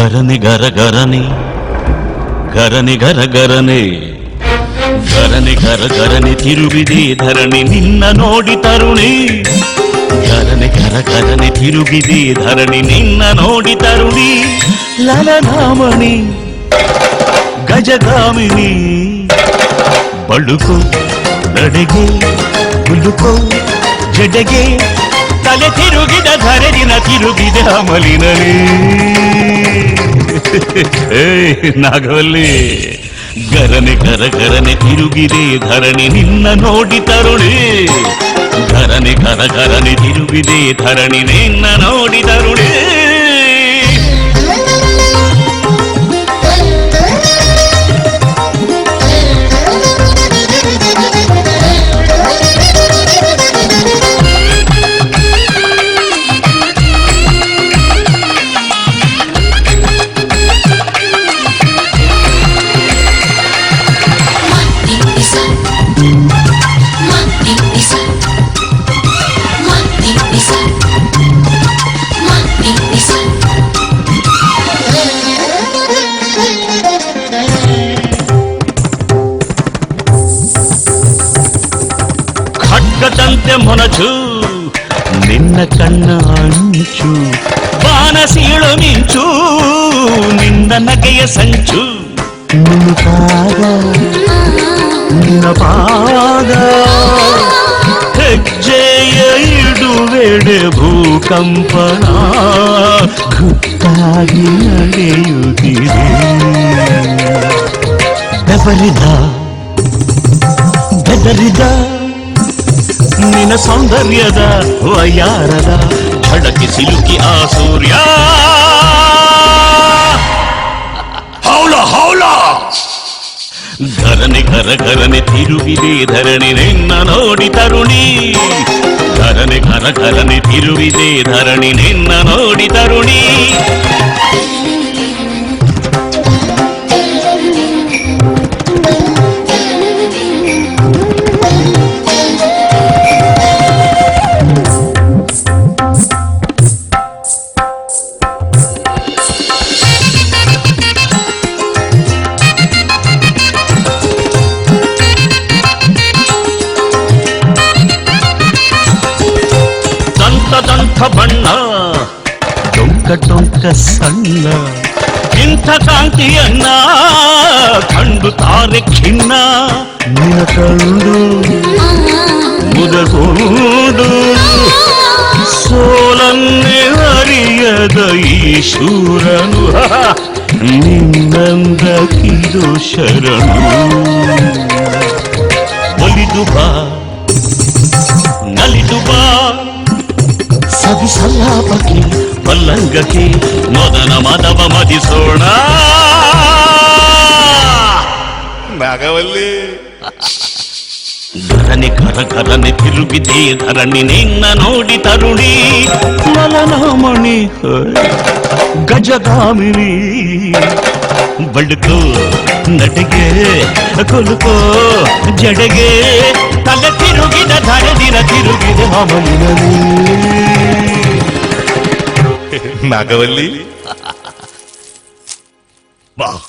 ಗರನೆ ಗರ ಗರನೆ ಗರನೆ ಗರ ಗರನೆ ಗರನೆ ಗರ ಗರನೆ ತಿರುಗಿದೆ ಧರಣಿ ನಿನ್ನ ನೋಡಿ ತರುಣಿ ಗರನೆ ಗರ ಗರನೆ ತಿರುಗಿದೆ ಧರಣಿ ನಿನ್ನ ನೋಡಿ ತರುಣಿ ಲಲನಾಮಣಿ ಗಜಗಾಮಿನಿ ಬಳುಕು ನಡೆಗೆ ಹುಲುಕೋ ಜಡೆಗೆ ತಲೆ ತಿರುಗಿದ ಧರಣಿನ ತಿರುಗಿದೆ ಅಮಲಿನಲ್ಲಿ ನಾಗವಲ್ಲಿ ಗರನೆ ಗರ ಗರನೆ ತಿರುಗಿದೆ ಧರಣಿ ನಿನ್ನ ನೋಡಿ ತರುಣಿ ಗರನೆ ಗರ ಗರನೆ ತಿರುಗಿದೆ ಧರಣಿ ನಿನ್ನ ನೋಡಿ ತರುಣಿ ಖಡ್ಗದಂತೆ ಮೊನಚು ನಿನ್ನ ಕಣ್ಣ ಅಂಚು ಬಾನಸೀಳು ಮಿಂಚು ನಿನ್ನ ನಗೆಯ ಸಂಚು ನಿನ್ನ ಪಾದ ನಿನ್ನ ಪಾದ ಹೆಜ್ಜೆಯ ಇಡುವೆಡೆ ಭೂಕಂಪನ ಗುಟ್ಟಾಗಿ ನಡೆಯುತ್ತಿದೆ ಬೆದರಿದ ನಿನ್ನ ಸೌಂದರ್ಯದ ವಯಾರದ ಝಡಕಿ ಸಿಲುಕಿ ಆ ಸೂರ್ಯ ಹೌಲ ಹೌಲ ಗರನೆ ಗರ ಗರನೆ ತಿರುಗಿದೆ ಧರಣಿ ನಿನ್ನ ನೋಡಿ ತರುಣಿ ಗರನೆ ಗರ ಗರನೆ ತಿರುಗಿದೆ ಧರಣಿ ನಿನ್ನ ನೋಡಿ ತರುಣಿ ದಂತ ಬಣ್ಣ ಡೊಂಕ ಡೊಂಕ ಸಣ್ಣ ಇಂಥ ಕಾಂತಿಯನ್ನ ಕಂಡು ತಾರೆ ಖಿನ್ನ ನಿನ್ನ ಕಂಡು ಮುದಗೊಂಡು ಸೋಲನ್ನೇ ಅರಿಯದ ಈ ಶೂರನು ನಿನ್ನಂದ ಕಿದು ಶರಣು ಒಲಿದು ಬಾ ನಲಿದು ಬಾ ಸವಿ ಸಲ್ಲಾಪಕ್ಕೆ ಪಲ್ಲಂಗಕ್ಕೆ ಮದನ ಮದವ ಮದಿಸೋಣ ನಾಗವಲ್ಲಿ ಗರನೆ ಕರ ಕರನೆ ತಿರುಗಿದೆ ಧರಣಿ ನಿನ್ನ ನೋಡಿ ತರುಣಿ ಲಲನಾಮಣಿ ಗಜಗಾಮಿನಿ ಬಳುಕೋ ನಟಿಗೆ ಕೊಲುಕೋ ಜಡೆಗೆ ತಲೆ ತಿರುಗಿದ ಧರದಿನ ತಿರುಗಿದ ಅಮಲಿನಲ್ಲಿ ನಾಗವಲ್ಲಿ ಬಾ